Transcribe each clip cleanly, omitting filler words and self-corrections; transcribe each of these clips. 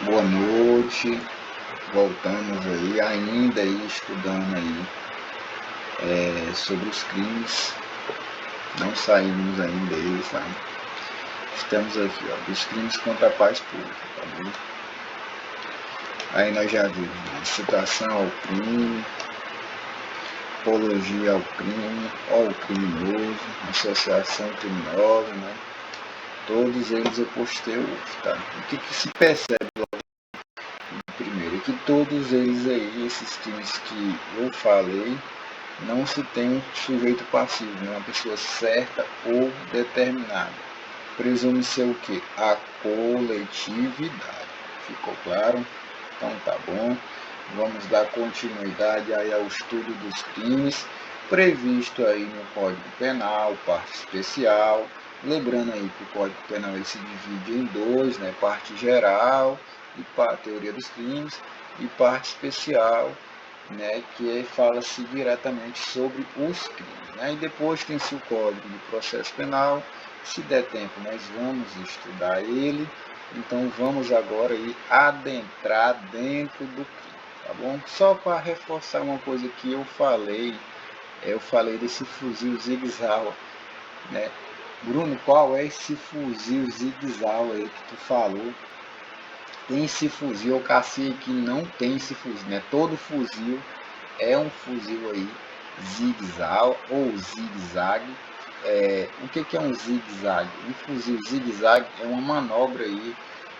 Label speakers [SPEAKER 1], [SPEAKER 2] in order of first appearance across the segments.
[SPEAKER 1] Boa noite, voltamos aí, ainda aí estudando aí sobre os crimes, não saímos ainda deles, tá? Estamos aqui, ó, dos crimes contra a paz pública, tá bom? Aí nós já vimos, né, incitação ao crime, apologia ao crime, ao criminoso, associação criminosa, né? Todos eles eu postei hoje, tá? O que se percebe primeiro? É que todos eles aí, esses crimes que eu falei, não se tem um sujeito passivo, né? Uma pessoa certa ou determinada. Presume ser o que? A coletividade. Ficou claro? Então tá bom. Vamos dar continuidade aí ao estudo dos crimes previsto aí no Código Penal, parte especial. Lembrando aí que o Código Penal ele se divide em dois, né? Parte geral e teoria dos crimes, e parte especial, né, que fala-se diretamente sobre os crimes. Né? E depois tem-se o Código de Processo Penal. Se der tempo, nós vamos estudar ele. Então vamos agora aí adentrar dentro do crime, tá bom? Só para reforçar uma coisa que eu falei desse fuzil Sig-Sauer, né? Bruno, qual é esse fuzil Sig-Sauer aí que tu falou? Tem esse fuzil, eu cacei aqui, não tem esse fuzil, né? Todo fuzil é um fuzil aí zigue-zague ou zigue-zague. O que é um zigue-zague? Um fuzil zigue-zague é uma manobra aí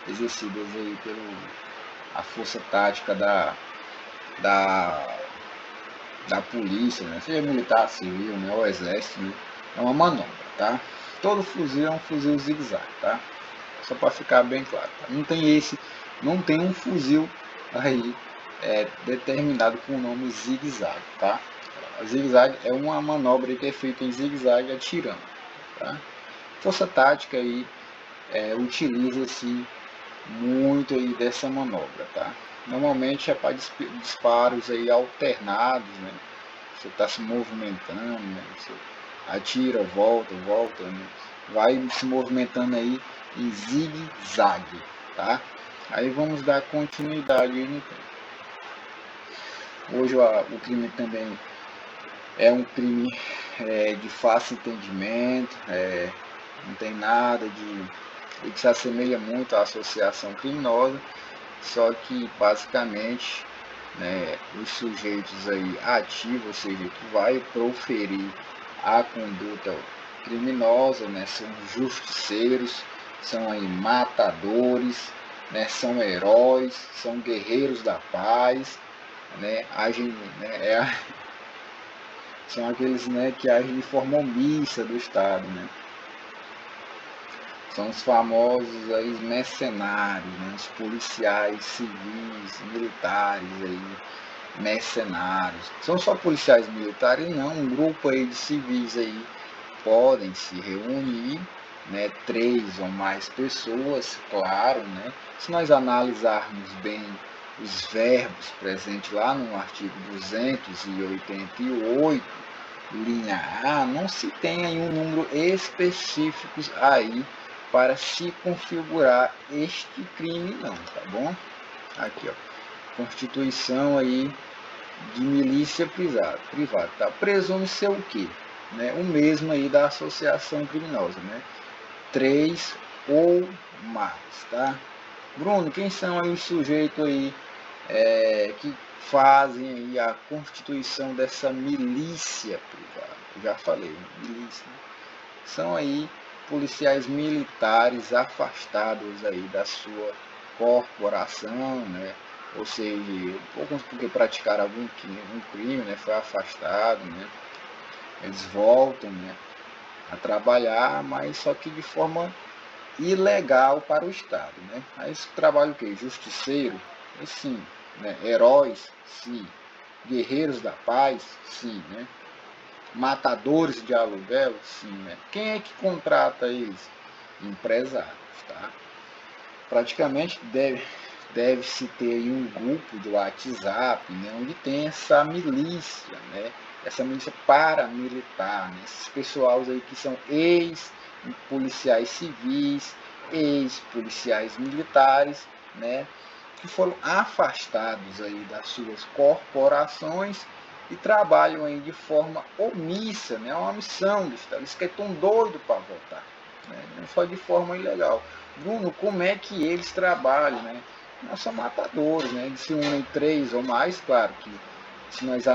[SPEAKER 1] exercida aí pela força tática da polícia, né? Seja militar, civil, né? Ou exército, né? É uma manobra, tá? Todo fuzil é um fuzil zigue-zague, tá? Só para ficar bem claro, tá? Não tem um fuzil aí determinado com o nome zigue-zague, tá? A zigue-zague é uma manobra que é feita em zigue-zague atirando, tá? Força tática aí utiliza-se muito aí dessa manobra, tá? Normalmente é para disparos aí alternados, né? Você está se movimentando, né? Você atira, volta, né? Vai se movimentando aí em zigue-zague, tá? Aí vamos dar continuidade aí no tempo. Hoje o crime também é um crime de fácil entendimento, não tem nada de que se assemelha muito à associação criminosa, só que basicamente, né, os sujeitos aí ativos, ou seja, que vai proferir a conduta criminosa, né, são justiceiros, são aí matadores, né, são heróis, são guerreiros da paz, né, agem, né, são aqueles, né, que agem de forma omissa do Estado, né. São os famosos aí mercenários, né, os policiais civis, militares aí, mercenários. São só policiais militares? Não, um grupo aí de civis aí podem se reunir, né, 3 ou mais pessoas, claro, né? Se nós analisarmos bem os verbos presentes lá no artigo 288, linha A, não se tem aí um número específico aí para se configurar este crime não, tá bom? Aqui, ó, constituição aí de milícia privada, tá? Presume ser o quê? Né? O mesmo aí da associação criminosa, né? 3 ou mais, tá? Bruno, quem são aí os sujeitos aí que fazem aí a constituição dessa milícia privada? Eu já falei, né? Milícia. São aí policiais militares afastados aí da sua corporação, né? Ou seja, alguns porque praticaram algum crime, né? Foi afastado, né? Eles voltam, né, a trabalhar, mas só que de forma ilegal para o Estado, né? Aí esse trabalho o quê? Justiceiro? E sim, né? Heróis? Sim. Guerreiros da paz? Sim, né? Matadores de aluguel? Sim, né? Quem é que contrata eles? Empresários, tá? Praticamente deve-se ter aí um grupo de WhatsApp, né, onde tem essa milícia, né? Essa milícia paramilitar, né? Esses pessoais aí que são ex-policiais civis, ex-policiais militares, né? que foram afastados aí das suas corporações e trabalham aí de forma omissa, né? É uma missão do Estado. Eles que estão doidos para votar, né? Não só de forma ilegal. Bruno, como é que eles trabalham, né? Nós somos matadores, né? Eles se unem 3 ou mais, claro que se nós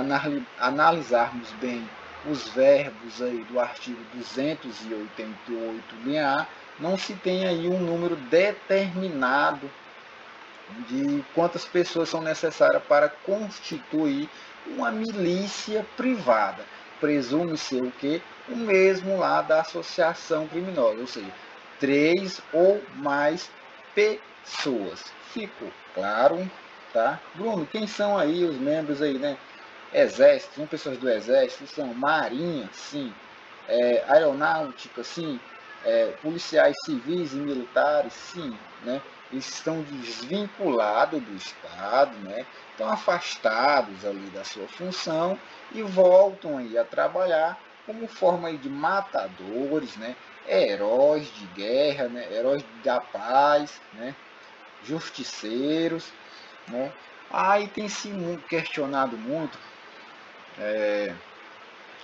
[SPEAKER 1] analisarmos bem os verbos aí do artigo 288, linha A, não se tem aí um número determinado de quantas pessoas são necessárias para constituir uma milícia privada. Presume ser o quê? O mesmo lá da associação criminosa, ou seja, 3 ou mais pessoas. Ficou claro, tá? Bruno, quem são aí os membros aí, né? Exército, são pessoas do Exército, são Marinha, sim, Aeronáutica, sim, policiais civis e militares, sim, né? Eles estão desvinculados do Estado, né? Estão afastados ali da sua função e voltam aí a trabalhar como forma aí de matadores, né? Heróis de guerra, né? Heróis da paz, né? Justiceiros, né? Aí tem se questionado muito,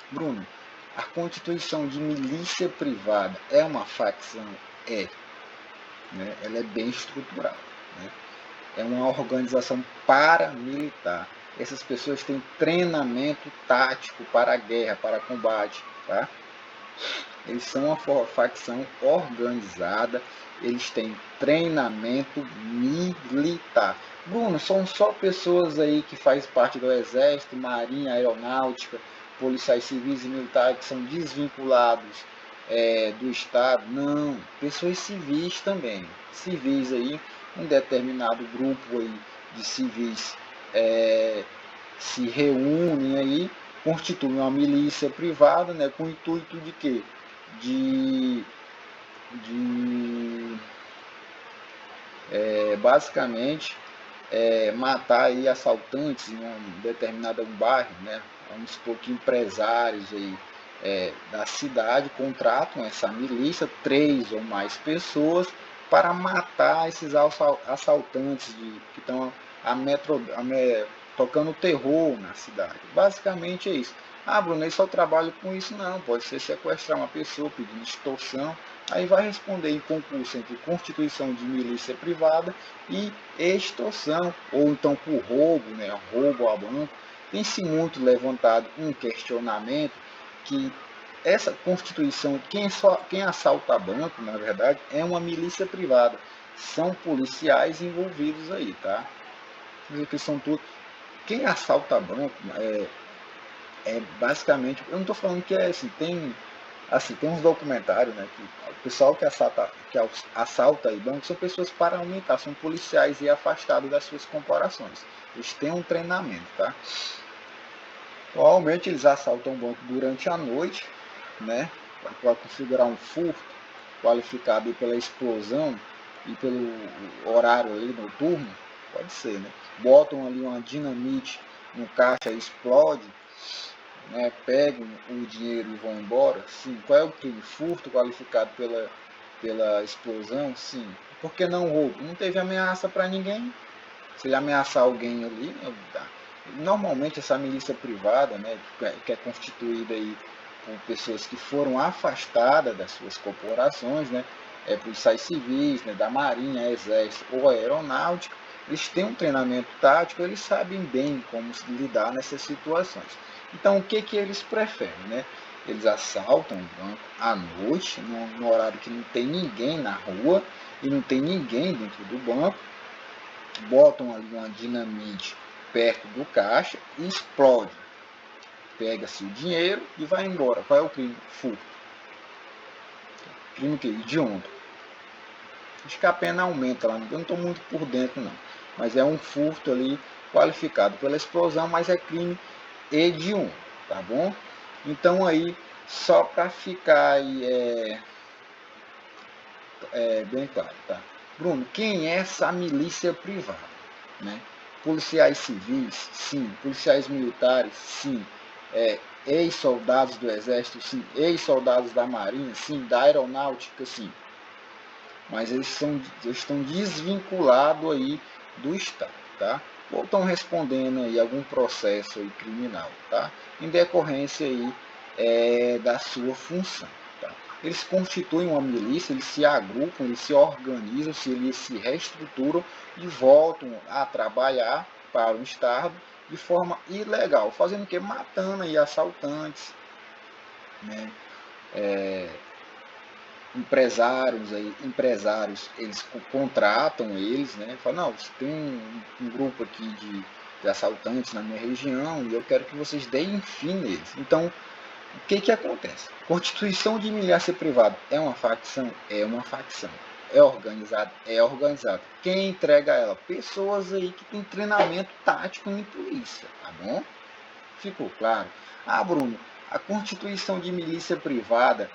[SPEAKER 1] Bruno, a constituição de milícia privada é uma facção? É, né? Ela é bem estruturada, né? É uma organização paramilitar. Essas pessoas têm treinamento tático para a guerra, para combate, tá? Eles são uma facção organizada, eles têm treinamento militar. Bruno, são só pessoas aí que fazem parte do Exército, Marinha, Aeronáutica, policiais civis e militares que são desvinculados do Estado? Não, pessoas civis também. Civis aí, um determinado grupo aí de civis se reúnem aí, constituem uma milícia privada, né, com o intuito de quê? De basicamente matar aí assaltantes em um determinado bairro, né? Vamos supor que empresários aí da cidade contratam essa milícia, 3 ou mais pessoas, para matar esses assaltantes que estão tocando terror na cidade. Basicamente é isso. Ah, Bruno, eu só trabalho com isso? Não, pode ser sequestrar uma pessoa pedindo extorsão. Aí vai responder em concurso entre constituição de milícia privada e extorsão, ou então por roubo, né, roubo a banco. Tem-se muito levantado um questionamento que essa constituição, quem assalta banco, na verdade, é uma milícia privada. São policiais envolvidos aí, tá? Que são tudo. Quem assalta banco é basicamente, eu não estou falando que é assim, tem uns documentários, né, que o pessoal que assalta aí banco são pessoas paramilitares, são policiais e afastados das suas corporações. Eles têm um treinamento, tá? Normalmente eles assaltam o banco durante a noite, né, para configurar um furto qualificado pela explosão e pelo horário ali noturno, pode ser, né? Botam ali uma dinamite no caixa, explode, né, pegam o dinheiro e vão embora? Sim. Qual é o crime? Furto qualificado pela explosão? Sim. Por que não roubo? Não teve ameaça para ninguém. Se ele ameaçar alguém ali, normalmente essa milícia privada, né, que é constituída aí por pessoas que foram afastadas das suas corporações, né, policiais civis, né, da Marinha, Exército ou Aeronáutica, eles têm um treinamento tático, eles sabem bem como lidar nessas situações. Então, o que eles preferem, né? Eles assaltam o banco à noite, no horário que não tem ninguém na rua e não tem ninguém dentro do banco, botam ali uma dinamite perto do caixa e explode. Pega-se o dinheiro e vai embora. Qual é o crime? Furto. Crime que? Hediondo. Acho que a pena aumenta lá, eu não estou muito por dentro não. Mas é um furto ali qualificado pela explosão, mas é crime hediondo, tá bom? Então aí, só para ficar aí bem claro, tá? Bruno, quem é essa milícia privada, né? Policiais civis, sim. Policiais militares, sim. Ex-soldados do Exército, sim. Ex-soldados da Marinha, sim. Da Aeronáutica, sim. Mas eles estão desvinculados aí do Estado, tá? Ou estão respondendo aí algum processo aí criminal, tá? Em decorrência aí da sua função, tá? Eles constituem uma milícia, eles se agrupam, eles se organizam, eles se reestruturam e voltam a trabalhar para o Estado de forma ilegal, fazendo o que? Matando aí assaltantes, né? Empresários, eles contratam eles, né? Falam, não, você tem um grupo aqui de assaltantes na minha região e eu quero que vocês deem fim neles. Então, o que acontece? Constituição de milícia privada é uma facção? É uma facção. É organizado? É organizado. Quem entrega ela? Pessoas aí que têm treinamento tático em polícia, tá bom? Ficou claro? Ah, Bruno, a constituição de milícia privada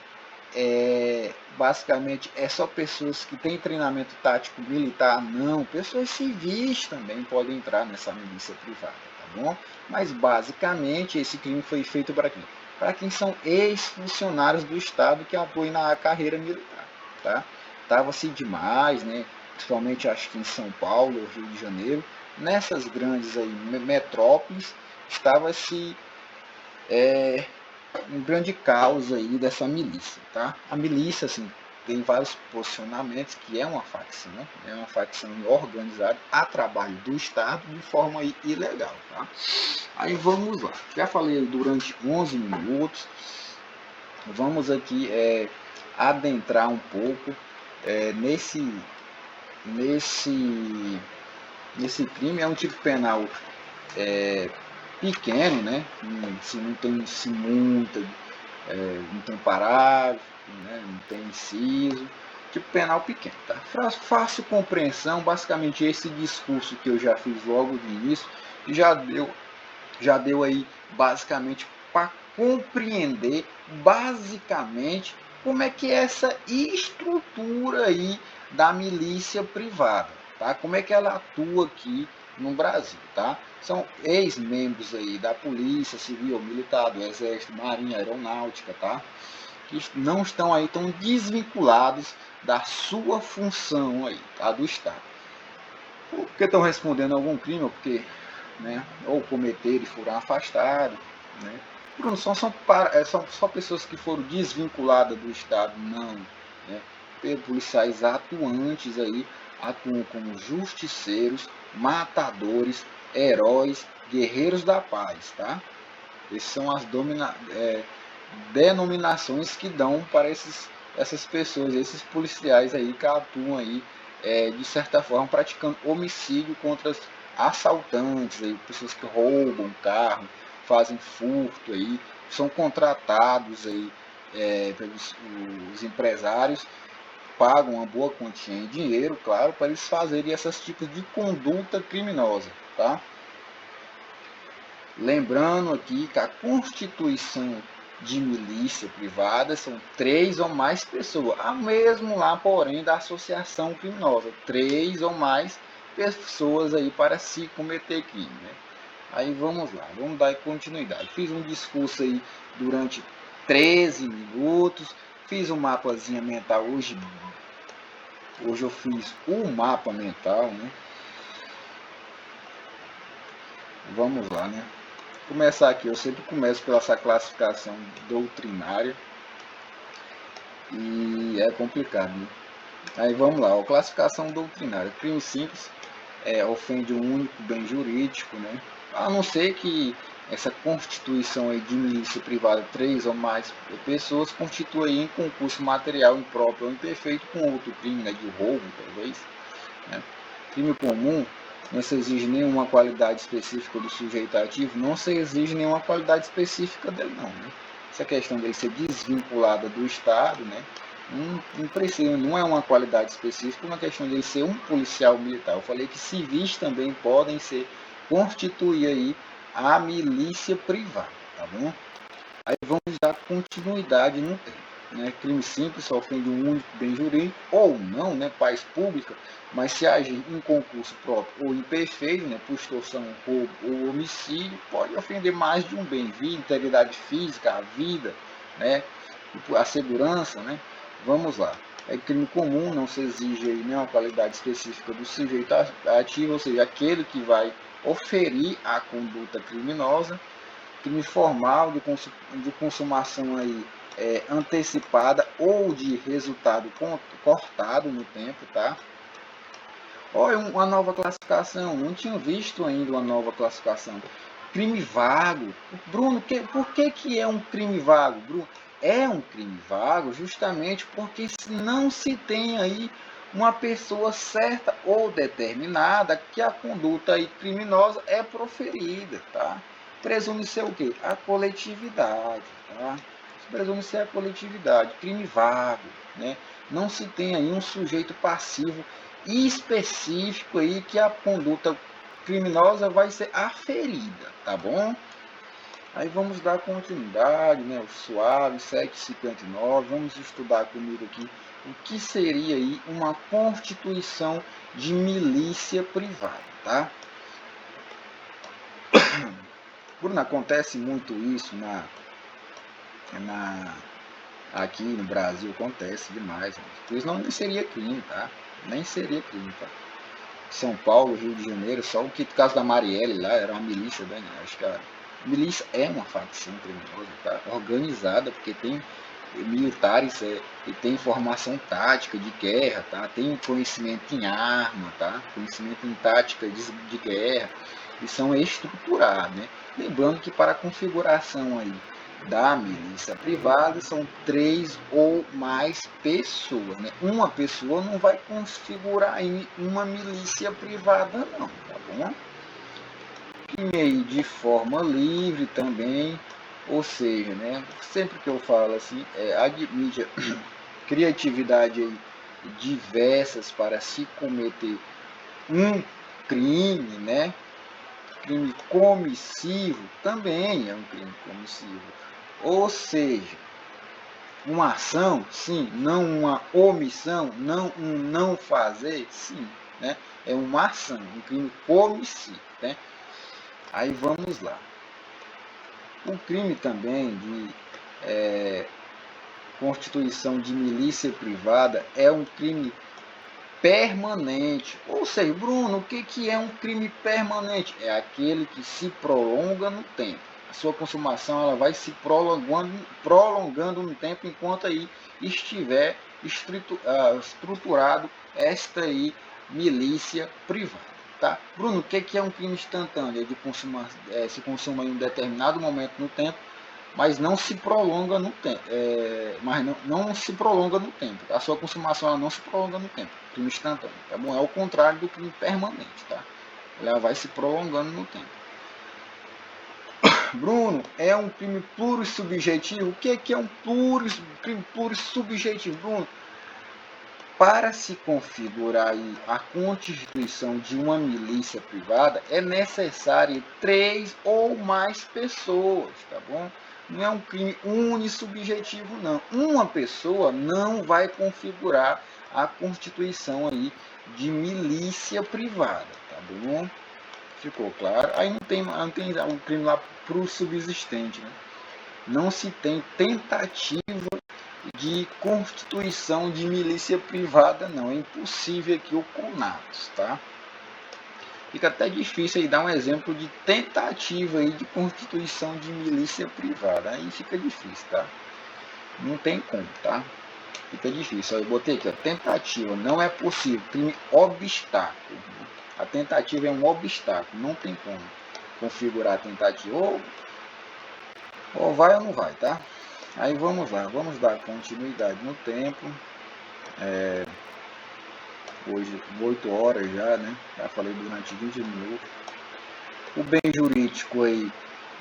[SPEAKER 1] basicamente é só pessoas que têm treinamento tático militar? Não, pessoas civis também podem entrar nessa milícia privada, tá bom? Mas basicamente esse crime foi feito para quem? Para quem são ex-funcionários do Estado que atuam na carreira militar, tá? Tava-se demais, né? Principalmente acho que em São Paulo, Rio de Janeiro, nessas grandes aí metrópoles, estava-se um grande caos aí dessa milícia, tá? A milícia, assim, tem vários posicionamentos, que é uma facção organizada a trabalho do Estado de forma ilegal, tá? Aí vamos lá, já falei durante 11 minutos, vamos aqui adentrar um pouco nesse crime. É um tipo penal pequeno, né? Não tem multa, não tem parágrafo, né? Não tem inciso, tipo penal pequeno, tá? Fácil compreensão, basicamente esse discurso que eu já fiz logo de início, já deu aí basicamente para compreender basicamente como é que é essa estrutura aí da milícia privada, tá? Como é que ela atua aqui no Brasil, tá? São ex-membros aí da Polícia Civil, Militar, do Exército, Marinha, Aeronáutica, tá? Que não estão aí tão desvinculados da sua função aí, tá? Do Estado. Ou porque estão respondendo a algum crime, ou porque, né, ou cometeram e foram afastados, né? Não são só pessoas que foram desvinculadas do Estado, não, né? Policiais atuantes aí, atuam como justiceiros, matadores, heróis, guerreiros da paz, tá? Essas são as denominações que dão para essas pessoas, esses policiais aí que atuam aí, de certa forma, praticando homicídio contra assaltantes, aí, pessoas que roubam carro, fazem furto, aí, são contratados aí, pelos os empresários, pagam uma boa quantia em dinheiro, claro, para eles fazerem esses tipos de conduta criminosa, tá? Lembrando aqui que a constituição de milícia privada são 3 ou mais pessoas, a mesmo lá, porém, da associação criminosa, 3 ou mais pessoas aí para se cometer crime, né? Aí vamos lá, vamos dar continuidade. Fiz um discurso aí durante 13 minutos, fiz um mapazinho mental hoje eu fiz um mapa mental, né? Vamos lá, né? Começar aqui, eu sempre começo pela essa classificação doutrinária e é complicado, né? Aí vamos lá, a classificação doutrinária. Crime simples ofende um único bem jurídico, né? A não ser que essa constituição aí de milícia privada, 3 ou mais pessoas, constitua aí em concurso material impróprio ou imperfeito com outro crime, né, de roubo, talvez, né? Crime comum, não se exige nenhuma qualidade específica do sujeito ativo, não se exige nenhuma qualidade específica dele não, né? Essa questão dele ser desvinculada do Estado, né? Não precisa, não é uma qualidade específica, é uma questão dele ser um policial militar. Eu falei que civis também podem constituir aí a milícia privada, tá bom? Aí vamos dar continuidade no tempo, né? Crime simples só ofende um único bem jurídico, ou não, né? Paz pública, mas se agir em concurso próprio ou imperfeito, né? Por extorsão, roubo ou homicídio, pode ofender mais de um bem, vida, integridade física, a vida, né? A segurança, né? Vamos lá. É crime comum, não se exige aí nenhuma qualidade específica do sujeito ativo, ou seja, aquele que vai oferir a conduta criminosa. Crime formal de consumação aí, antecipada ou de resultado cortado no tempo, tá? Olha, uma nova classificação, não tinha visto ainda uma nova classificação. Crime vago. Bruno, por que é um crime vago, Bruno? É um crime vago justamente porque não se tem aí uma pessoa certa ou determinada que a conduta aí criminosa é proferida, tá? Presume ser o quê? A coletividade, tá? Presume ser a coletividade, crime vago, né? Não se tem aí um sujeito passivo específico aí que a conduta criminosa vai ser aferida, tá bom? Aí vamos dar continuidade, né? O suave 759, vamos estudar comigo aqui o que seria aí uma constituição de milícia privada, tá? Bruno, acontece muito isso aqui no Brasil, acontece demais, né? Por isso não seria crime, tá? Nem seria crime, tá? São Paulo, Rio de Janeiro, só o caso da Marielle lá, era uma milícia, né? Acho que a milícia é uma facção criminosa, tá? Organizada, porque tem militares e tem formação tática de guerra, tá? Tem conhecimento em arma, tá? Conhecimento em tática de guerra, e são estruturados, né? Lembrando que para a configuração aí da milícia privada são 3 ou mais pessoas, né? Uma pessoa não vai configurar aí uma milícia privada não, tá bom? E aí de forma livre também, ou seja, né? Sempre que eu falo assim, admite criatividade aí diversas para se cometer um crime, né? Crime comissivo também é um crime comissivo. Ou seja, uma ação, sim, não uma omissão, não um não fazer, sim, né? É uma ação, um crime comissivo, né? Aí vamos lá. O crime também de constituição de milícia privada é um crime permanente. Ou seja, Bruno, o que é um crime permanente? É aquele que se prolonga no tempo. A sua consumação ela vai se prolongando no tempo enquanto aí estiver estruturado esta aí milícia privada. Tá? Bruno, o que é um crime instantâneo? É de se consuma em um determinado momento no tempo, mas não se prolonga no tempo. Mas não se prolonga no tempo. A sua consumação ela não se prolonga no tempo. Crime instantâneo, tá bom? É o contrário do crime permanente, tá? Ela vai se prolongando no tempo. Bruno, é um crime plurissubjetivo? O que é um crime plurissubjetivo, Bruno? Para se configurar a constituição de uma milícia privada, é necessário 3 ou mais pessoas, tá bom? Não é um crime unissubjetivo, não. Uma pessoa não vai configurar a constituição aí de milícia privada, tá bom? Ficou claro? Aí não tem um crime lá pro subsistente, né? Não se tem tentativa de constituição de milícia privada, não. É impossível aqui o conatos, tá? Fica até difícil aí dar um exemplo de tentativa aí de constituição de milícia privada. Aí fica difícil, tá? Não tem como, tá? Fica difícil. Eu botei aqui, ó, tentativa, não é possível. Crime obstáculo. A tentativa é um obstáculo, não tem como configurar a tentativa. Ou vai ou não vai, tá? Aí vamos lá, vamos dar continuidade no tempo. Hoje 8 horas já, né? Já falei durante 20 minutos. O bem jurídico aí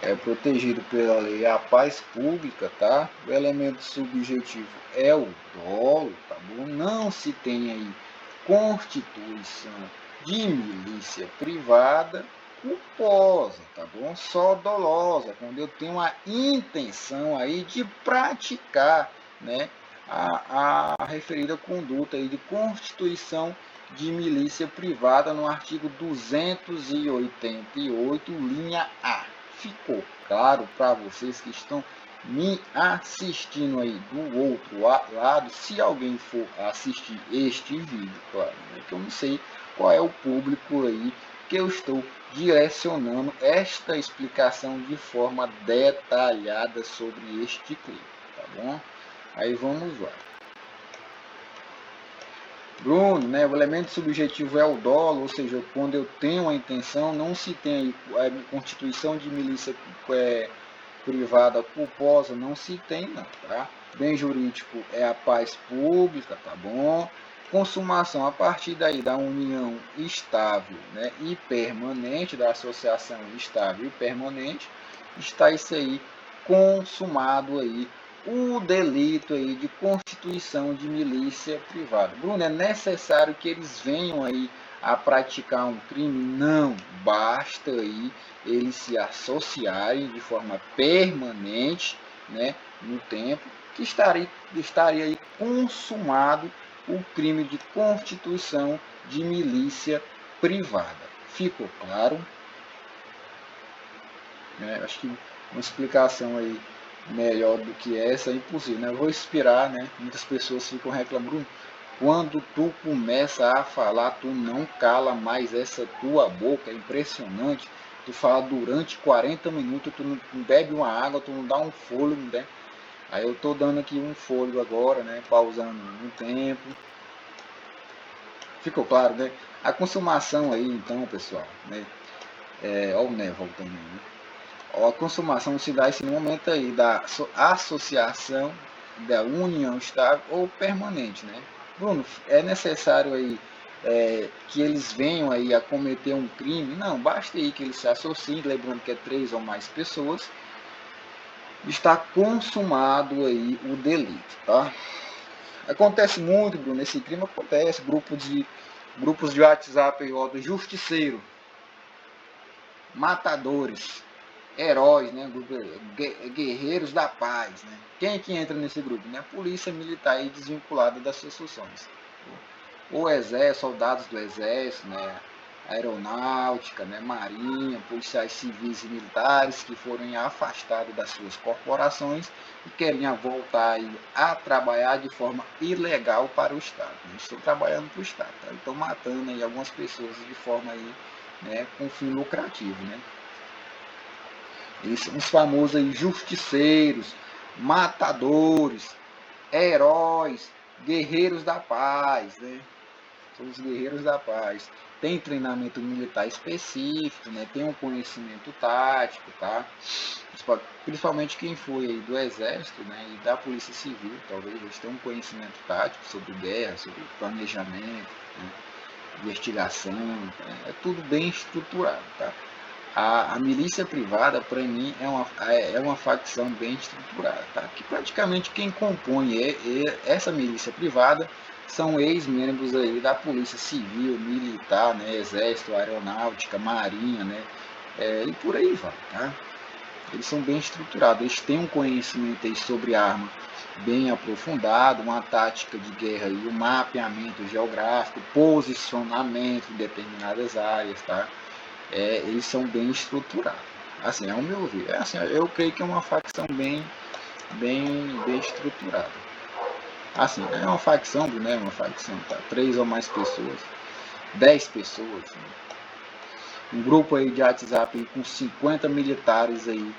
[SPEAKER 1] é protegido pela lei, a paz pública, tá? O elemento subjetivo é o dolo, tá bom? Não se tem aí constituição de milícia privada culposa, tá bom? Só dolosa, quando eu tenho a intenção aí de praticar, né, a referida conduta aí de constituição de milícia privada no artigo 288, linha A. Ficou claro para vocês que estão me assistindo aí do outro lado, se alguém for assistir este vídeo, claro, né, que eu não sei qual é o público aí que eu estou direcionando esta explicação de forma detalhada sobre este clipe, tá bom? Aí vamos lá. Bruno, né, o elemento subjetivo é o dolo, ou seja, quando eu tenho a intenção, não se tem aí a constituição de milícia privada culposa, não se tem não, tá? Bem jurídico é a paz pública, tá bom? Consumação, a partir daí da união estável, né, e permanente, da associação estável e permanente, está isso aí consumado aí o delito aí de constituição de milícia privada. Bruno, é necessário que eles venham aí a praticar um crime? Não, basta aí eles se associarem de forma permanente, né, no tempo, que estaria aí consumado o crime de constituição de milícia privada. Ficou claro? Acho que uma explicação aí melhor do que essa é impossível, né? Eu vou esperar, né? Muitas pessoas ficam reclamando, quando tu começa a falar, tu não cala mais essa tua boca, é impressionante. Tu fala durante 40 minutos, tu não bebe uma água, tu não dá um fôlego, né? Aí eu tô dando aqui um fôlego agora, né? Pausando um tempo. Ficou claro, né? A consumação aí, então, pessoal, né? Olha o Né voltando aí, né? A consumação se dá esse momento aí da associação, da união estável ou permanente, né? Bruno, é necessário aí que eles venham aí a cometer um crime? Não, basta aí que eles se associem, lembrando que é 3 ou mais pessoas, está consumado aí o delito, tá? Acontece muito, Bruno, esse crime acontece, grupos de WhatsApp aí, ó, do justiceiro, matadores, heróis, né? Guerreiros da paz, né? Quem é que entra nesse grupo? Né? A polícia militar aí desvinculada das suas funções. O exército, soldados do exército, né? Aeronáutica, né? Marinha, policiais civis e militares que foram afastados das suas corporações e queriam voltar aí a trabalhar de forma ilegal para o Estado. Eles estão trabalhando para o Estado, tá? Estão matando aí algumas pessoas de forma aí, né? Com fim lucrativo, né? Eles são os famosos aí, justiceiros, matadores, heróis, guerreiros da paz, né? São os guerreiros da paz. Tem treinamento militar específico, né? Tem um conhecimento tático, tá? Principalmente quem foi aí do exército, né? E da polícia civil, talvez eles tenham um conhecimento tático sobre guerra, sobre planejamento, né? Investigação, né? É tudo bem estruturado, tá? A milícia privada, para mim, é uma facção bem estruturada, tá? Que praticamente quem compõe essa milícia privada são ex-membros aí da polícia civil, militar, né? Exército, aeronáutica, marinha, né? E por aí vai, tá? Eles são bem estruturados, eles têm um conhecimento aí sobre arma bem aprofundado, uma tática de guerra e um mapeamento geográfico, posicionamento em determinadas áreas, tá? Eles são bem estruturados. Assim, ao meu ver, assim, eu creio que é uma facção bem estruturada. Assim, é uma facção, né? Uma facção, tá? 3 ou mais pessoas, 10 pessoas, né? Um grupo aí de WhatsApp aí com 50 militares aí,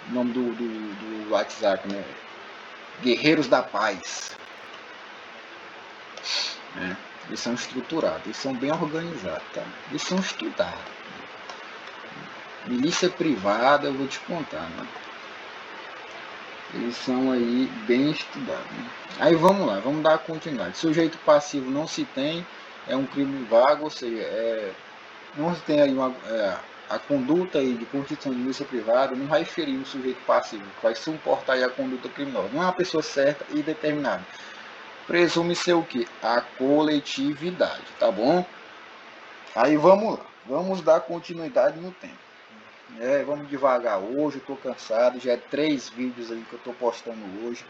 [SPEAKER 1] o nome do WhatsApp, né? Guerreiros da Paz, né? Eles são estruturados, eles são bem organizados, tá? Eles são estudados. Milícia privada, eu vou te contar, né? Eles são aí bem estudados, né? Aí vamos lá, vamos dar continuidade. Sujeito passivo não se tem, é um crime vago, ou seja, não se tem aí a conduta aí de constituição de milícia privada, não vai ferir um sujeito passivo, vai suportar aí a conduta criminosa. Não é uma pessoa certa e determinada. Presume ser o que? A coletividade, tá bom? Aí vamos lá, vamos dar continuidade no tempo. Vamos devagar hoje, eu tô cansado, já é 3 vídeos aí que eu tô postando hoje.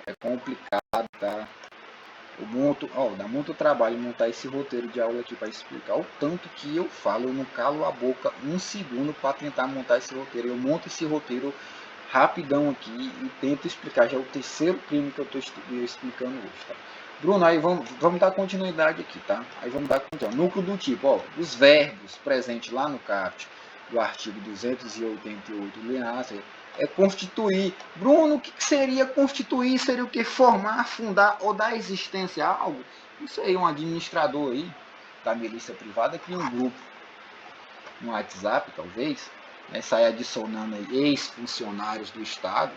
[SPEAKER 1] É complicado, tá? Eu monto, dá muito trabalho montar esse roteiro de aula aqui para explicar o tanto que eu falo. Eu não calo a boca um segundo para tentar montar esse roteiro. Eu monto esse roteiro rapidão aqui e tento explicar. Já é o terceiro crime que eu estou explicando hoje, tá? Bruno, aí vamos dar continuidade aqui, tá? Aí vamos dar continuidade. Núcleo do tipo, os verbos presentes lá no caput do artigo 288, linhas, é constituir. Bruno, o que seria constituir? Seria o que? Formar, fundar ou dar existência a algo? Isso aí, um administrador aí da milícia privada cria um grupo no WhatsApp, talvez, né, sai adicionando aí ex-funcionários do Estado.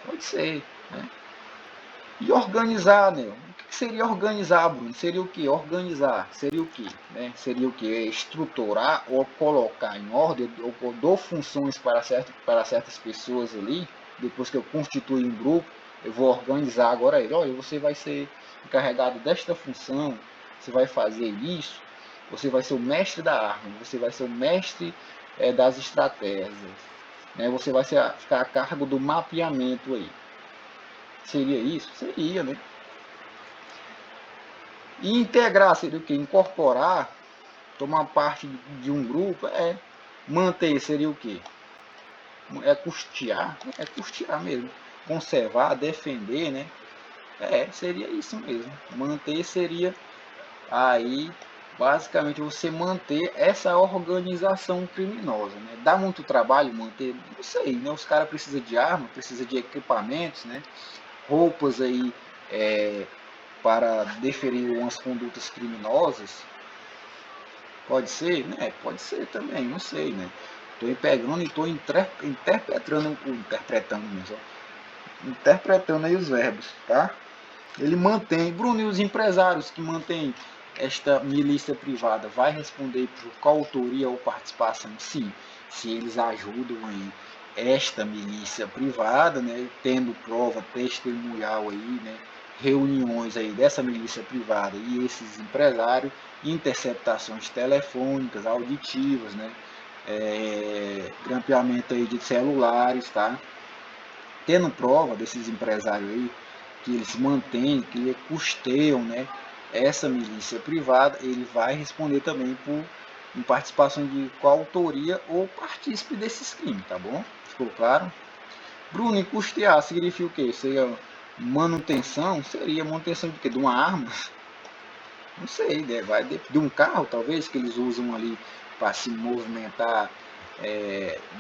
[SPEAKER 1] Pode ser, né? E organizar, né? O que seria organizar, Bruno? Seria o que? Organizar. Seria o que? Né? Seria o que? Estruturar ou colocar em ordem, ou dou funções para certas pessoas ali, depois que eu constituir um grupo, eu vou organizar agora ele. Olha, você vai ser encarregado desta função, você vai fazer isso, você vai ser o mestre da arma, você vai ser o mestre das estratégias, né? Você vai ficar a cargo do mapeamento aí. Seria isso? Seria, né? E integrar seria o que? Incorporar, tomar parte de um grupo, manter seria o que? É custear mesmo. Conservar, defender, né? Seria isso mesmo. Manter seria aí, basicamente, você manter essa organização criminosa, né? Dá muito trabalho manter, não sei, né? Os caras precisam de arma, precisam de equipamentos, né? Roupas aí, para deferir umas condutas criminosas, pode ser, né? Pode ser também, não sei, né? Estou pegando e estou interpretando aí os verbos, tá? Ele mantém, Bruno, e os empresários que mantêm esta milícia privada, vai responder por coautoria ou participação? Sim, se eles ajudam aí esta milícia privada, né, tendo prova testemunhal aí, né, reuniões aí dessa milícia privada e esses empresários, interceptações telefônicas, auditivas, né, grampeamento aí de celulares, tá? Tendo prova desses empresários aí, que eles mantêm, que custeiam, né, essa milícia privada, ele vai responder também por em participação de coautoria ou partícipe desses crimes, tá bom? Ficou claro? Bruno, e custear significa o quê? Seria manutenção? Seria manutenção de quê? De uma arma? Não sei, né? Vai de um carro, talvez, que eles usam ali para se movimentar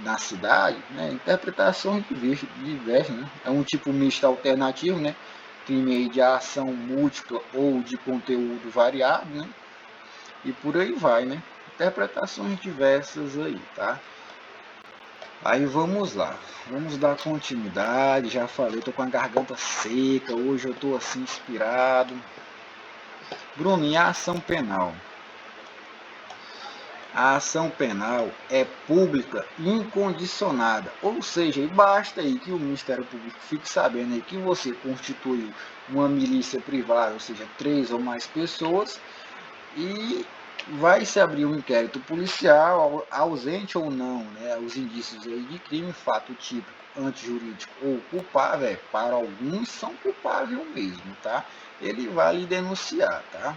[SPEAKER 1] na cidade, né? Interpretações diversas, né? É um tipo misto alternativo, né? Crime de ação múltipla ou de conteúdo variado, né? E por aí vai, né? Interpretações diversas aí, tá? Aí vamos lá, vamos dar continuidade. Já falei, tô com a garganta seca, hoje eu tô assim inspirado. Bruno, e a ação penal? A ação penal é pública incondicionada, ou seja, basta aí que o Ministério Público fique sabendo aí que você constituiu uma milícia privada, ou seja, 3 ou mais pessoas, e vai se abrir um inquérito policial, ausente ou não, né, os indícios aí de crime, fato típico, antijurídico ou culpável, para alguns são culpáveis mesmo, tá? Ele vai lhe denunciar, tá?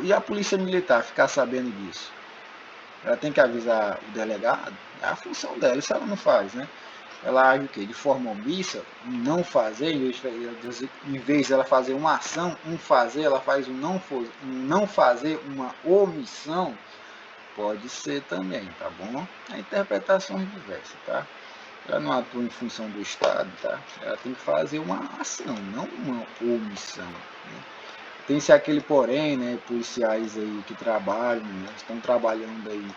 [SPEAKER 1] E a polícia militar ficar sabendo disso? Ela tem que avisar o delegado, é a função dela, isso ela não faz, né? Ela age o quê? De forma omissa, não fazer, em vez de ela fazer uma ação, um fazer, ela faz um não fazer, uma omissão, pode ser também, tá bom? A interpretação é diversa, tá? Ela não atua em função do Estado, tá? Ela tem que fazer uma ação, não uma omissão, né? Tem-se aquele porém, né, policiais aí que trabalham, né, estão trabalhando aí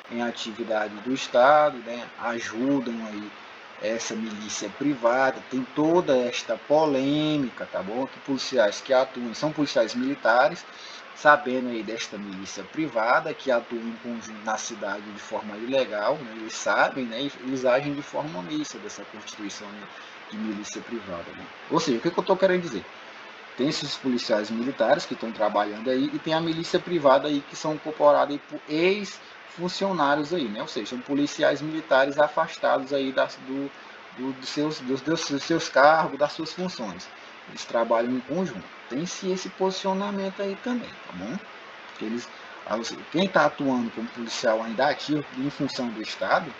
[SPEAKER 1] em atividade do Estado, né, ajudam aí essa milícia privada, tem toda esta polêmica, tá bom? Que policiais que atuam, são policiais militares, sabendo aí desta milícia privada, que atua em conjunto na cidade de forma ilegal, né, eles sabem, né, eles agem de forma omissa dessa constituição, né, de milícia privada, né? Ou seja, o que eu estou querendo dizer? Tem esses policiais militares que estão trabalhando aí e tem a milícia privada aí que são incorporadas por ex-funcionários aí, né? Ou seja, são policiais militares afastados aí dos seus cargos, das suas funções. Eles trabalham em conjunto. Tem-se esse posicionamento aí também, tá bom? Porque eles, quem está atuando como policial ainda ativo em função do Estado,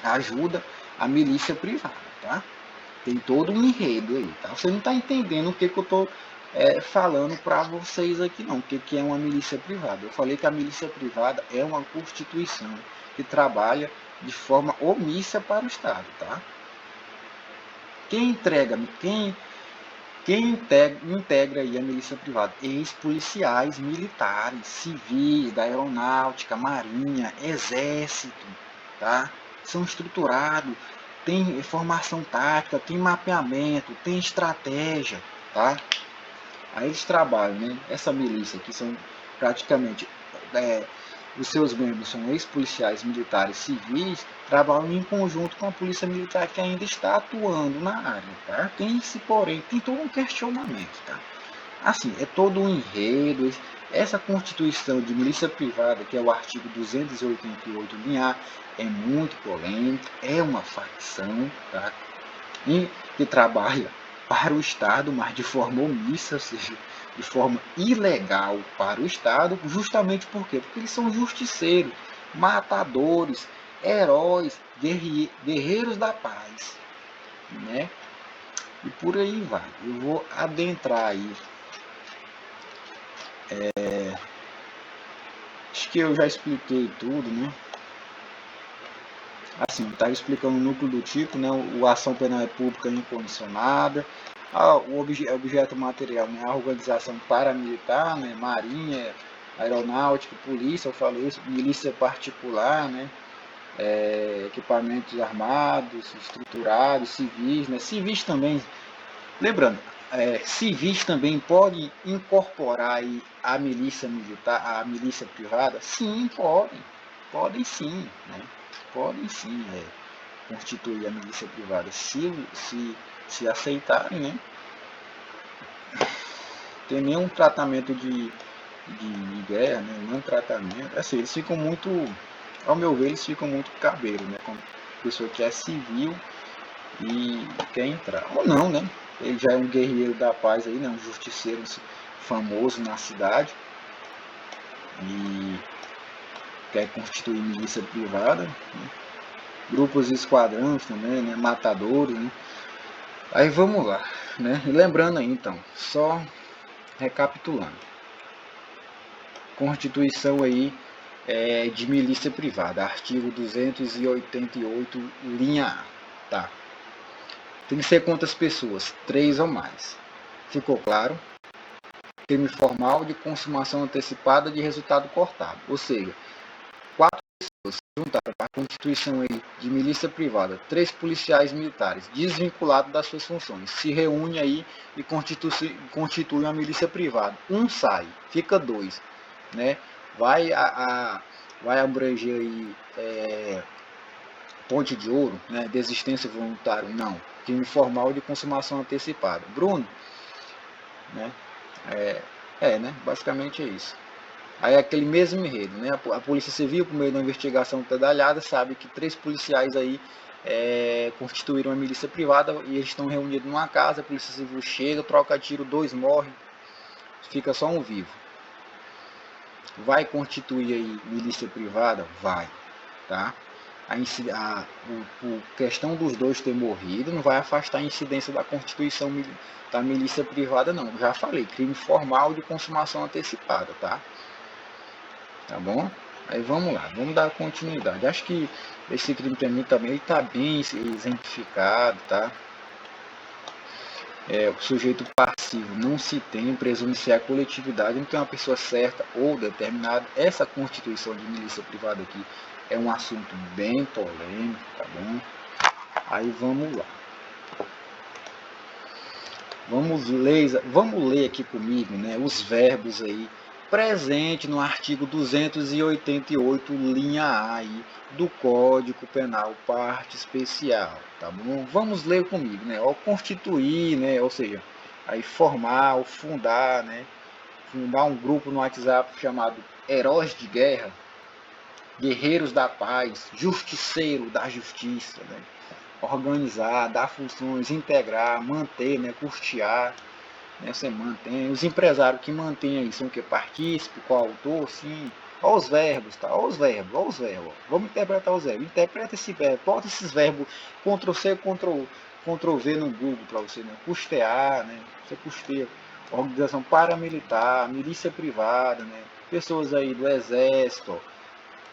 [SPEAKER 1] ajuda a milícia privada, tá? Tem todo um enredo aí, tá? Você não está entendendo o que eu estou falando para vocês aqui não, o que é uma milícia privada. Eu falei que a milícia privada é uma constituição que trabalha de forma omissa para o Estado, tá? Quem integra aí a milícia privada? Ex-policiais militares, civis, da aeronáutica, marinha, exército, tá? São estruturados, tem formação tática, tem mapeamento, tem estratégia, tá? Aí eles trabalham, né? Essa milícia que são praticamente os seus membros são ex-policiais militares civis, trabalham em conjunto com a polícia militar que ainda está atuando na área, tá? Porém, tem todo um questionamento, tá? Assim, é todo um enredo. Essa constituição de milícia privada, que é o artigo 288, linha A, é muito polêmica, é uma facção, tá? Que trabalha para o Estado, mas de forma omissa, ou seja, de forma ilegal para o Estado, justamente por quê? Porque eles são justiceiros, matadores, heróis, guerreiros da paz, né? E por aí vai. Eu vou adentrar aí. Acho que eu já expliquei tudo, né? Assim, está explicando o núcleo do tipo, né? A ação penal é pública incondicionada. O objeto material, né? A organização paramilitar, né? Marinha, aeronáutica, polícia, eu falei isso, milícia particular, né? Equipamentos armados, estruturados, civis, né? Civis também, lembrando, civis também podem incorporar aí a milícia militar, a milícia privada? Sim, podem sim, né? Podem sim constituir a milícia privada, se aceitarem, né? Tem nenhum tratamento de guerra, né? Nenhum tratamento, assim, eles ficam muito, ao meu ver, eles ficam muito cabeiros, né? Como pessoa que é civil e quer entrar, ou não, né? Ele já é um guerreiro da paz aí, né? Um justiceiro famoso na cidade e quer constituir milícia privada, né? Grupos e esquadrões também, né? Matadores, né? Aí vamos lá, né? E lembrando aí, então, só recapitulando. Constituição aí de milícia privada, artigo 288, linha A, tá? Tem que ser quantas pessoas? 3 ou mais. Ficou claro? Crime formal de consumação antecipada de resultado cortado. Ou seja, 4 pessoas se juntaram para a constituição aí de milícia privada, 3 policiais militares desvinculados das suas funções, se reúnem aí e constituem uma milícia privada. Um sai, fica 2, né? Vai abranger aí Ponte de Ouro, né? Desistência voluntária? Não. Crime formal de consumação antecipada. Bruno, né? Né? Basicamente é isso. Aí aquele mesmo enredo, né? A Polícia Civil, por meio da investigação detalhada, sabe que 3 policiais aí constituíram uma milícia privada e eles estão reunidos numa casa, a Polícia Civil chega, troca tiro, 2 morrem, fica só um vivo. Vai constituir aí milícia privada? Vai, tá? A questão dos 2 ter morrido não vai afastar a incidência da constituição da milícia privada, não. Já falei, crime formal de consumação antecipada, tá? Tá bom? Aí vamos lá, vamos dar continuidade. Acho que esse crime também está bem exemplificado, tá? O sujeito passivo não se tem, presume-se a coletividade, não tem uma pessoa certa ou determinada. Essa constituição de milícia privada aqui é um assunto bem polêmico, tá bom? Aí vamos lá. Vamos ler aqui comigo, né, os verbos aí presente no artigo 288, linha A aí, do Código Penal, parte especial, tá bom? Vamos ler comigo, né? Ao constituir, né? Ou seja, aí formar, ou fundar, né? Fundar um grupo no WhatsApp chamado Heróis de Guerra, Guerreiros da Paz, Justiceiro da Justiça, né? Organizar, dar funções, integrar, manter, né? Custear, né? Você mantém, os empresários que mantêm aí são o que? Partícipe, coautor, sim. Olha os verbos, tá? Olha os verbos, olha os verbos. Vamos interpretar os verbos. Interpreta esse verbo, bota esses verbos Ctrl+C, Ctrl+V no Google para você, né? Custear, né? Você custeia. Organização paramilitar, milícia privada, né? Pessoas aí do exército,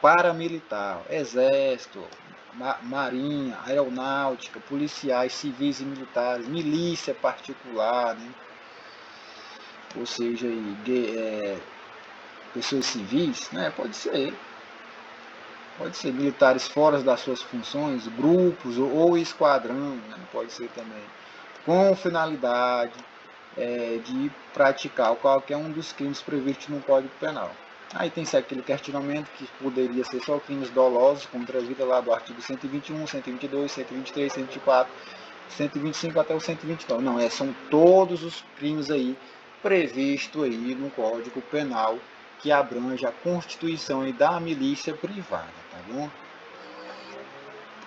[SPEAKER 1] paramilitar, exército, marinha, aeronáutica, policiais, civis e militares, milícia particular, né? Ou seja, aí, pessoas civis, né? Pode ser militares fora das suas funções, grupos ou esquadrão, né? Pode ser também, com finalidade de praticar qualquer um dos crimes previstos no Código Penal. Aí tem aquele questionamento que poderia ser só crimes dolosos contra a vida lá do artigo 121, 122, 123, 124, 125 até o 129. Não, são todos os crimes aí previstos aí no Código Penal que abrange a constituição aí da milícia privada, tá bom?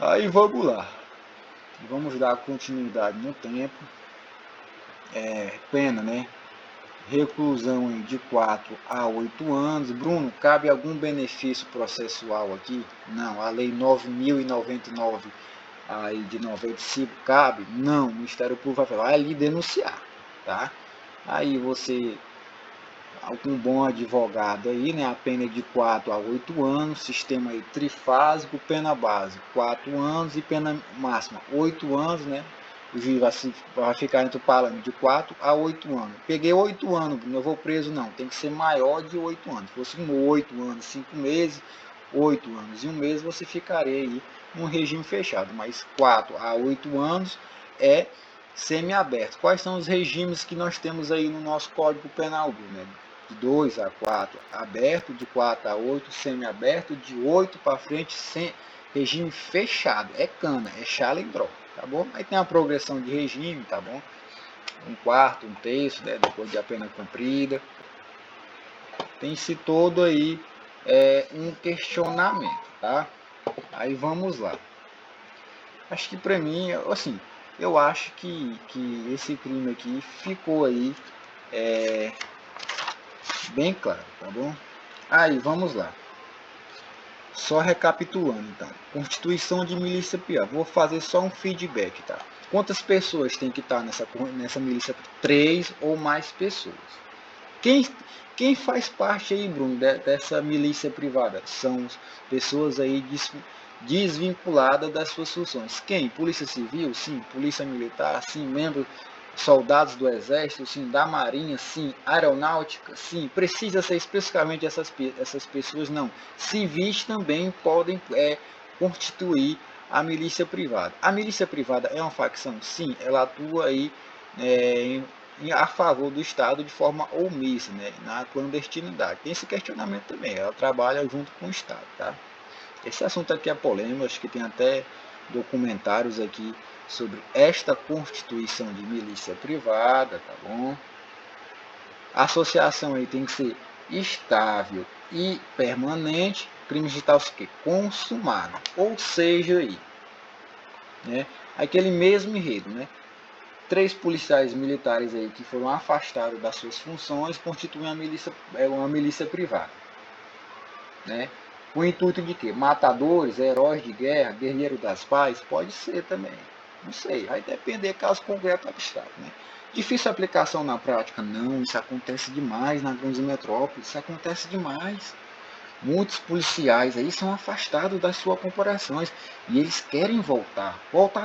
[SPEAKER 1] Aí vamos lá. Vamos dar continuidade no tempo. Pena, né? Reclusão de 4 a 8 anos. Bruno, cabe algum benefício processual aqui? Não. A Lei 9.099 aí de 95 cabe? Não. O Ministério Público vai ali denunciar, tá? Aí você, um bom advogado aí, né? A pena é de 4 a 8 anos, sistema aí trifásico, pena básica 4 anos e pena máxima 8 anos, né? O juiz vai ficar entre o parâmetro de 4 a 8 anos. Peguei 8 anos, não vou preso não, tem que ser maior de 8 anos. Se fosse 8 anos, 5 meses, 8 anos e 1 mês, você ficaria aí num regime fechado. Mas 4 a 8 anos é semiaberto. Quais são os regimes que nós temos aí no nosso Código Penal, né? De 2 a 4 aberto, de 4 a 8 semiaberto, de 8 para frente sem regime fechado. É cana, é chalendró, tá bom? Aí tem a progressão de regime, tá bom? 1/4, 1/3, né? Depois de a pena cumprida. Tem-se todo aí um questionamento, tá? Aí vamos lá. Acho que para mim, assim, eu acho que esse crime aqui ficou aí bem claro, tá bom? Aí, vamos lá. Só recapitulando, então. Constituição de milícia privada. Vou fazer só um feedback, tá? Quantas pessoas tem que estar nessa milícia? 3 ou mais pessoas. Quem faz parte aí, Bruno, dessa milícia privada? São pessoas aí desvinculadas das suas funções. Quem? Polícia Civil? Sim. Polícia Militar? Sim. Membros, soldados do Exército? Sim. Da Marinha? Sim. Aeronáutica? Sim. Precisa ser especificamente essas pessoas? Não. Civis também podem constituir a milícia privada. A milícia privada é uma facção? Sim. Ela atua aí a favor do Estado de forma omissa, né, na clandestinidade. Tem esse questionamento também, ela trabalha junto com o Estado, tá? Esse assunto aqui é polêmico, acho que tem até documentários aqui sobre esta constituição de milícia privada, tá bom? A associação aí tem que ser estável e permanente, crimes de tal que consumado, ou seja aí, né, aquele mesmo enredo, né? 3 policiais militares aí que foram afastados das suas funções constituem uma milícia privada, né? Com o intuito de quê? Matadores, heróis de guerra, guerreiros das paz? Pode ser também. Não sei, vai depender caso concreto abstrato, né? Difícil aplicação na prática? Não, isso acontece demais nas grandes metrópoles, isso acontece demais. Muitos policiais aí são afastados das suas corporações e eles querem voltar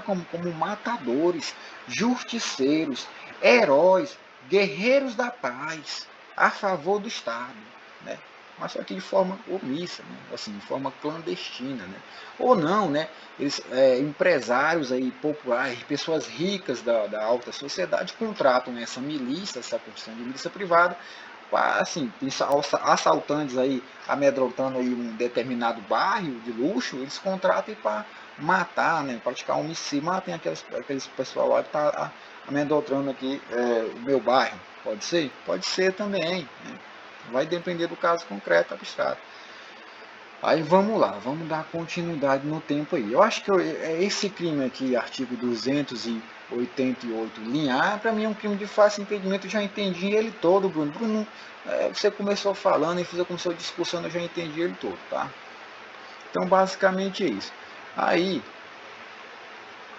[SPEAKER 1] como matadores, justiceiros, heróis, guerreiros da paz, a favor do Estado, né? Mas só que de forma omissa, né? Assim, de forma clandestina, né? Ou não, né? Eles, empresários aí populares, pessoas ricas da alta sociedade contratam essa milícia, essa construção de milícia privada, assim, assaltantes aí amedrontando aí um determinado bairro de luxo, eles contratam para matar, né, praticar homicídio, matem aqueles pessoal lá que está amedrontando aqui o meu bairro. Pode ser? Pode ser também, né? Vai depender do caso concreto abstrato. Aí vamos lá, vamos dar continuidade no tempo aí. Eu acho que esse crime aqui, artigo 288, linha A, para mim é um crime de fácil entendimento, eu já entendi ele todo, Bruno. Bruno, você começou falando e começou discussão, eu já entendi ele todo, tá? Então basicamente é isso. Aí,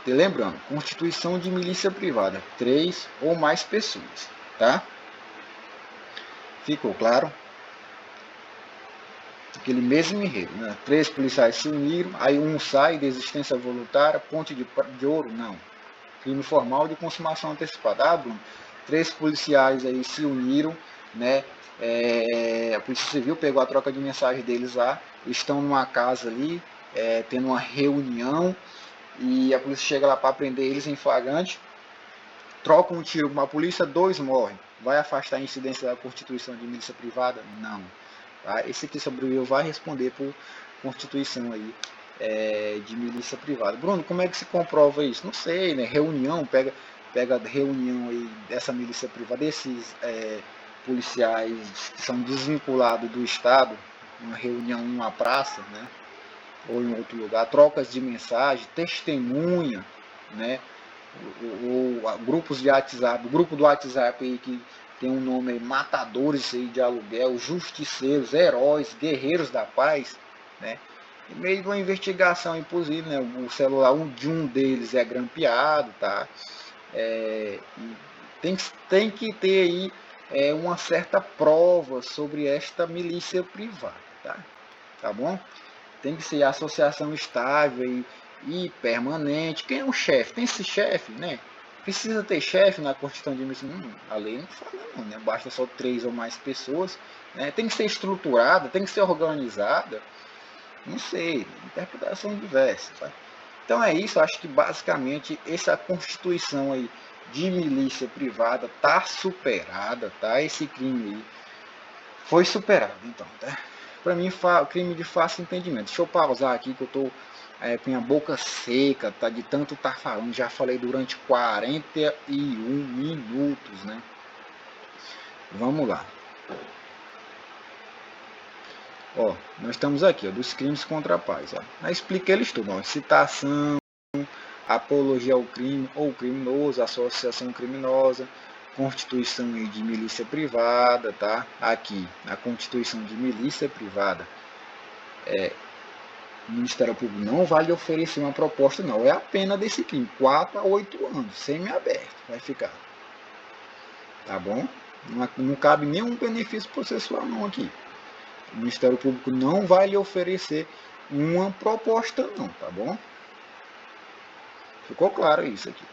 [SPEAKER 1] lembrando, constituição de milícia privada, 3 ou mais pessoas, tá? Ficou claro? Aquele mesmo enredo, né? 3 policiais se uniram, aí um sai, desistência voluntária, ponte de ouro, não. Crime formal de consumação antecipada. Ah, Bruno, 3 policiais aí se uniram, né? A Polícia Civil pegou a troca de mensagem deles lá, estão numa casa ali, tendo uma reunião, e a polícia chega lá para prender eles em flagrante, troca um tiro com a polícia, 2 morrem. Vai afastar a incidência da constituição de milícia privada? Não. Tá? Esse que sobreviveu vai responder por constituição aí, de milícia privada. Bruno, como é que se comprova isso? Não sei, né? Reunião, pega a reunião aí dessa milícia privada, desses policiais que são desvinculados do Estado, uma reunião em uma praça, né? Ou em outro lugar, trocas de mensagem, testemunha, né? Grupos de WhatsApp, o grupo do WhatsApp aí que tem um nome aí, matadores aí de aluguel, justiceiros, heróis, guerreiros da paz, né? Em meio de uma investigação impossível, né? O celular de um deles é grampeado, tá? Tem que ter aí uma certa prova sobre esta milícia privada, tá bom? Tem que ser associação estável e permanente. Quem é o chefe? Tem esse chefe, né? Precisa ter chefe na Constituição de Milícia? A lei não fala não, né? Basta só 3 ou mais pessoas. Né? Tem que ser estruturada, tem que ser organizada. Não sei, interpretação diversa. Tá? Então é isso, acho que basicamente essa Constituição aí de milícia privada tá superada, tá? Esse crime aí foi superado, então, tá? Para mim, crime de fácil entendimento. Deixa eu pausar aqui que eu tô com minha boca seca, tá? De tanto estar falando. Já falei durante 41 minutos, né? Vamos lá. Ó, nós estamos aqui, ó, dos crimes contra a paz. Ó. Aí expliquei eles tudo, ó. Citação, apologia ao crime ou criminoso, associação criminosa, constituição de milícia privada, tá? Aqui, a constituição de milícia privada. O Ministério Público não vai lhe oferecer uma proposta, não. É a pena desse crime, 4 a 8 anos, semi-aberto, vai ficar. Tá bom? Não cabe nenhum benefício processual não aqui. O Ministério Público não vai lhe oferecer uma proposta não, tá bom? Ficou claro isso aqui.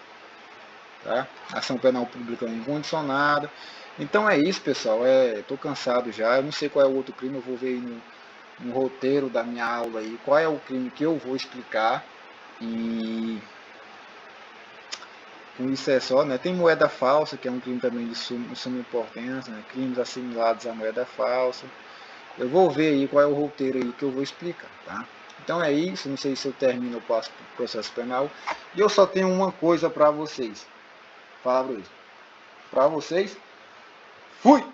[SPEAKER 1] Tá? Ação penal pública incondicionada. Então é isso, pessoal. Tô cansado já. Eu não sei qual é o outro crime, eu vou ver aí no roteiro da minha aula aí qual é o crime que eu vou explicar. E com isso é só, né? Tem moeda falsa, que é um crime também de suma importância, né? Crimes assimilados à moeda falsa. Eu vou ver aí qual é o roteiro aí que eu vou explicar, tá? Então é isso, não sei se eu termino ou passo para o processo penal. E eu só tenho uma coisa para vocês. Fala, Luiz. Para vocês, fui!